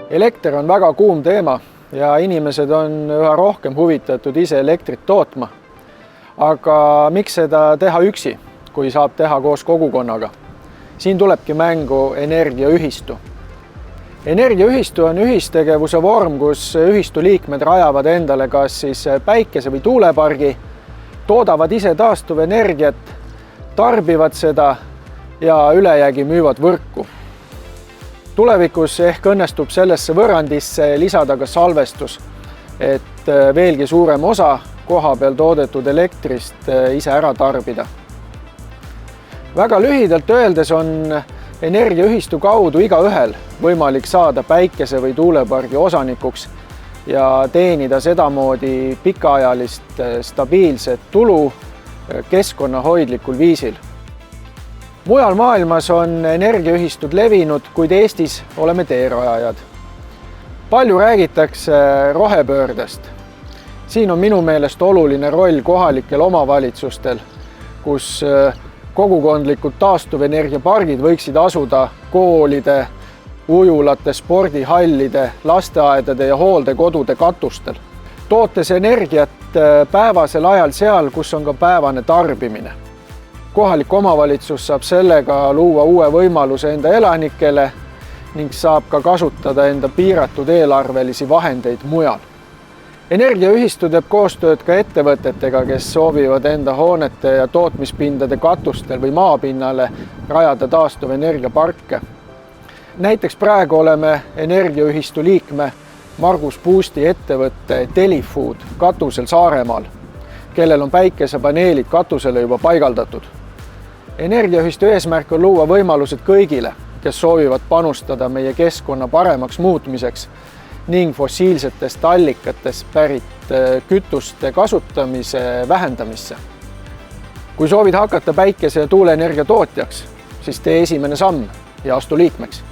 Elekter on väga kuum teema ja inimesed on üha rohkem huvitatud ise elektrit tootma. Aga miks seda teha üksi, kui saab teha koos kogukonnaga? Siin tulebki mängu energiaühistu. Energiaühistu on ühistegevuse vorm, kus ühistu liikmed rajavad endale kas siis päikese- või tuulepargi, toodavad ise taastuvenergiat, tarbivad seda ja ülejäägi müüvad võrku. Tulevikus ehk õnnestub sellesse võrrandisse lisada ka salvestus, et veelgi suurem osa kohapeal toodetud elektrist ise ära tarbida. Väga lühidalt öeldes on energiaühistu kaudu igaühel võimalik saada päikese- või tuulepargi osanikuks ja teenida sedamoodi pikaajalist stabiilset tulu keskkonnahoidlikul viisil. Mujal maailmas on energiaühistud levinud, kuid Eestis oleme teerajajad. Palju räägitakse rohepöördest. Siin on minu meelest oluline roll kohalikel omavalitsustel, kus kogukondlikud taastuvenergiapargid võiksid asuda koolide, ujulate, spordihallide, lasteaedade ja hooldekodude katustel, tootes energiat päevasel ajal seal, kus on ka päevane tarbimine. Kohalik omavalitsus saab sellega luua uue võimaluse enda elanikele ning saab ka kasutada enda piiratud eelarvelisi vahendeid mujal. Energiaühistu teeb koostööd ka ettevõtetega, kes soovivad enda hoonete ja tootmispindade katustel või maapinnale rajada taastuvenergiaparke. Näiteks praegu oleme energiaühistu liikme Margus Puusti ettevõtte Telefood katusel Saaremaal, kellel on päikesepaneelid katusele juba paigaldatud. Energiaühistu eesmärk on luua võimalused kõigile, kes soovivad panustada meie keskkonna paremaks muutmiseks ning fossiilsetest allikatest pärit kütuste kasutamise vähendamisse. Kui soovid hakata päikese- ja tuuleenergia tootjaks, siis tee esimene samm ja astu liikmeks.